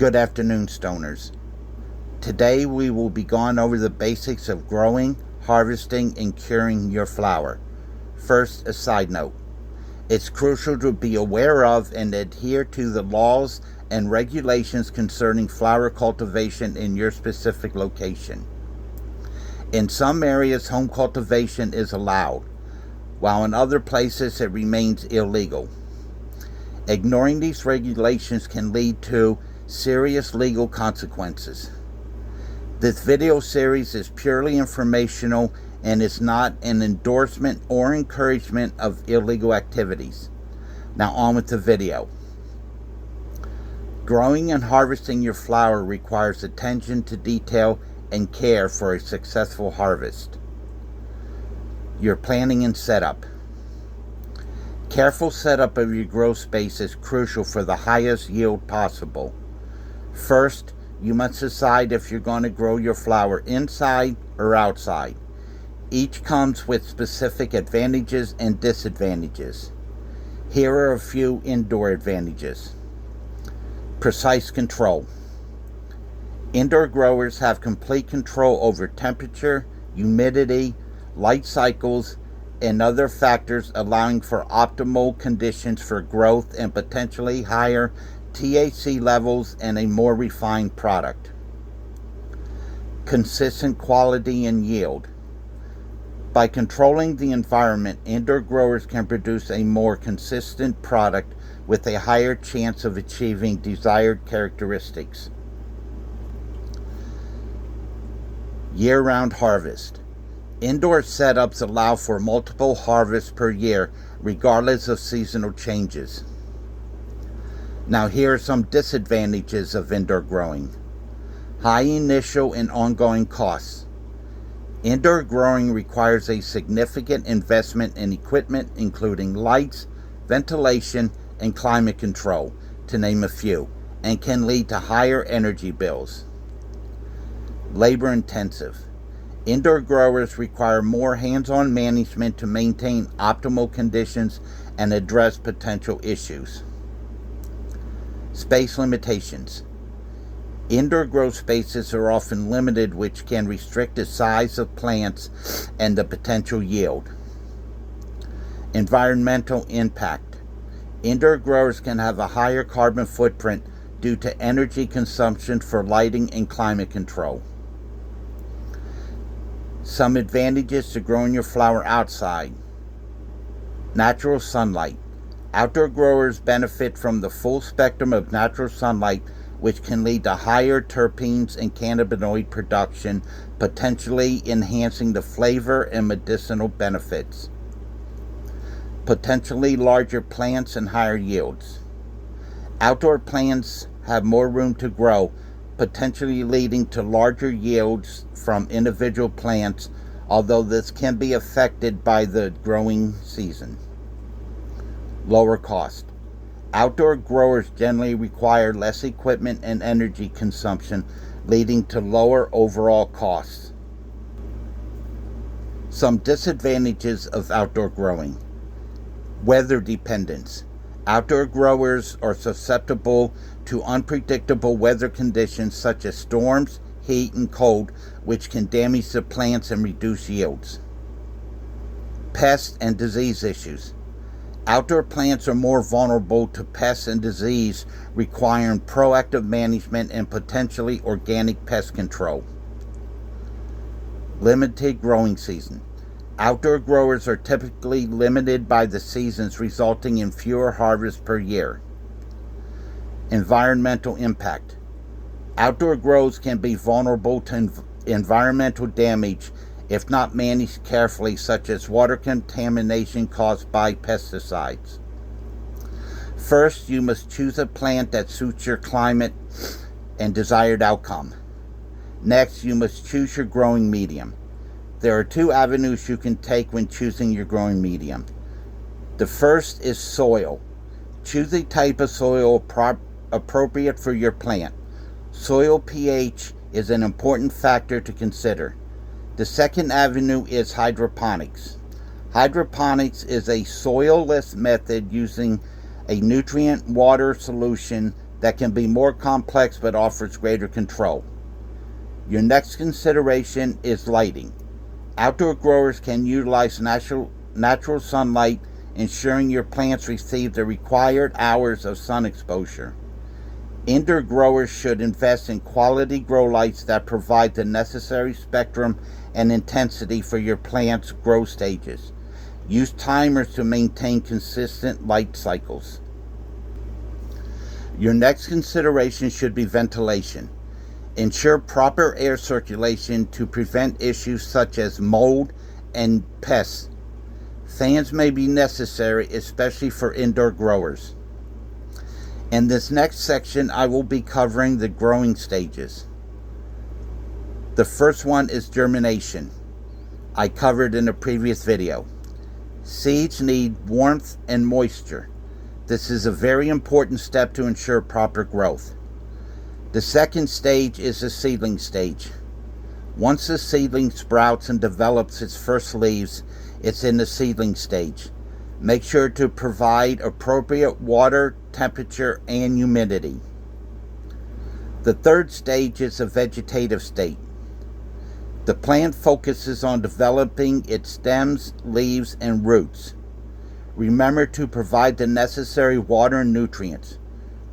Good afternoon, stoners. Today we will be going over the basics of growing, harvesting, and curing your flower. First, a side note. It's crucial to be aware of and adhere to the laws and regulations concerning flower cultivation in your specific location. In some areas, home cultivation is allowed, while in other places it remains illegal. Ignoring these regulations can lead to serious legal consequences. This video series is purely informational and is not an endorsement or encouragement of illegal activities. Now on with the video. Growing and harvesting your flower requires attention to detail and care for a successful harvest. Your planning and setup. Careful setup of your grow space is crucial for the highest yield possible. First, you must decide if you're going to grow your flower inside or outside. Each comes with specific advantages and disadvantages. Here are a few indoor advantages. Precise control. Indoor growers have complete control over temperature, humidity, light cycles, and other factors, allowing for optimal conditions for growth and potentially higher THC levels and a more refined product. Consistent quality and yield. By controlling the environment, indoor growers can produce a more consistent product with a higher chance of achieving desired characteristics. Year-round harvest. Indoor setups allow for multiple harvests per year, regardless of seasonal changes. Now here are some disadvantages of indoor growing. High initial and ongoing costs. Indoor growing requires a significant investment in equipment, including lights, ventilation, and climate control, to name a few, and can lead to higher energy bills. Labor intensive. Indoor growers require more hands-on management to maintain optimal conditions and address potential issues. Space limitations. Indoor grow spaces are often limited, which can restrict the size of plants and the potential yield. Environmental impact. Indoor growers can have a higher carbon footprint due to energy consumption for lighting and climate control. Some advantages to growing your flower outside. Natural sunlight. Outdoor growers benefit from the full spectrum of natural sunlight, which can lead to higher terpenes and cannabinoid production, potentially enhancing the flavor and medicinal benefits. Potentially larger plants and higher yields. Outdoor plants have more room to grow, potentially leading to larger yields from individual plants, although this can be affected by the growing season. Lower cost. Outdoor growers generally require less equipment and energy consumption, leading to lower overall costs. Some disadvantages of outdoor growing. Weather dependence. Outdoor growers are susceptible to unpredictable weather conditions such as storms, heat, and cold, which can damage the plants and reduce yields. Pest and disease issues. Outdoor plants are more vulnerable to pests and disease, requiring proactive management and potentially organic pest control. Limited growing season. Outdoor growers are typically limited by the seasons, resulting in fewer harvests per year. Environmental impact. Outdoor grows can be vulnerable to environmental damage if not managed carefully, such as water contamination caused by pesticides. First, you must choose a plant that suits your climate and desired outcome. Next, you must choose your growing medium. There are two avenues you can take when choosing your growing medium. The first is soil. Choose a type of soil appropriate for your plant. Soil pH is an important factor to consider. The second avenue is hydroponics. Hydroponics is a soil-less method using a nutrient water solution that can be more complex but offers greater control. Your next consideration is lighting. Outdoor growers can utilize natural sunlight, ensuring your plants receive the required hours of sun exposure. Indoor growers should invest in quality grow lights that provide the necessary spectrum and intensity for your plant's growth stages. Use timers to maintain consistent light cycles. Your next consideration should be ventilation. Ensure proper air circulation to prevent issues such as mold and pests. Fans may be necessary, especially for indoor growers. In this next section, I will be covering the growing stages. The first one is germination. I covered in a previous video. Seeds need warmth and moisture. This is a very important step to ensure proper growth. The second stage is the seedling stage. Once the seedling sprouts and develops its first leaves, it's in the seedling stage. Make sure to provide appropriate water, temperature, and humidity. The third stage is the vegetative state. The plant focuses on developing its stems, leaves, and roots. Remember to provide the necessary water and nutrients.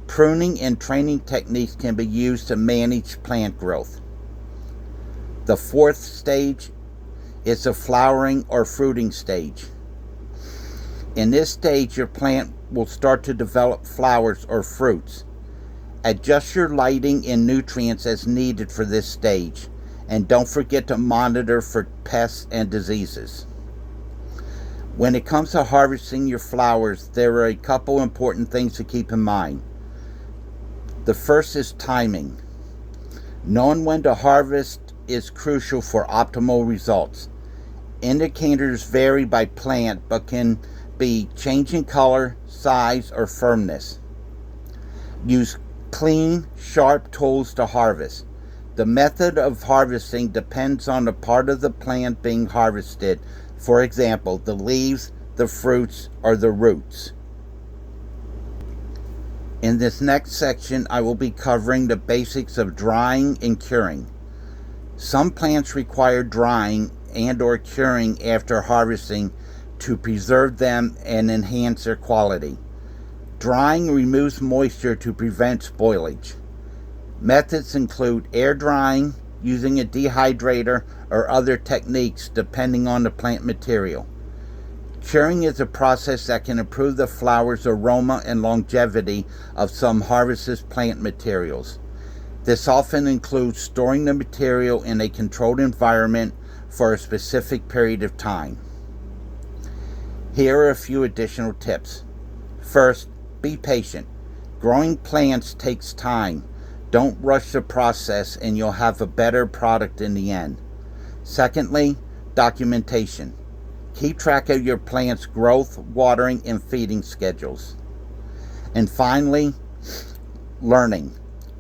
Pruning and training techniques can be used to manage plant growth. The fourth stage is the flowering or fruiting stage. In this stage, your plant will start to develop flowers or fruits. Adjust your lighting and nutrients as needed for this stage, and don't forget to monitor for pests and diseases. When it comes to harvesting your flowers, there are a couple important things to keep in mind. The first is timing. Knowing when to harvest is crucial for optimal results. Indicators vary by plant but can be changing color, size, or firmness. Use clean, sharp tools to harvest. The method of harvesting depends on the part of the plant being harvested. For example, the leaves, the fruits, or the roots. In this next section, I will be covering the basics of drying and curing. Some plants require drying and/or curing after harvesting to preserve them and enhance their quality. Drying removes moisture to prevent spoilage. Methods include air drying, using a dehydrator, or other techniques depending on the plant material. Curing is a process that can improve the flower's aroma and longevity of some harvested plant materials. This often includes storing the material in a controlled environment for a specific period of time. Here are a few additional tips. First, be patient. Growing plants takes time. Don't rush the process and you'll have a better product in the end. Secondly, documentation. Keep track of your plant's growth, watering, and feeding schedules. And finally, learning.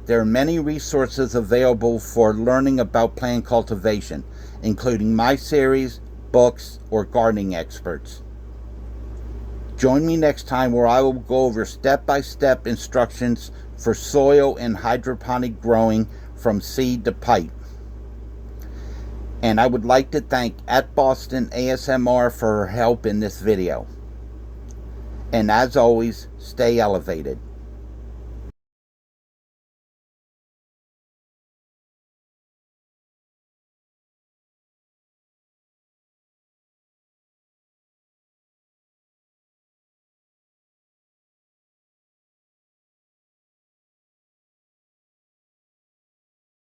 There are many resources available for learning about plant cultivation, including my series, books, or gardening experts. Join me next time where I will go over step-by-step instructions for soil and hydroponic growing from seed to pipe. And I would like to thank @Boston ASMR for her help in this video. And as always, stay elevated.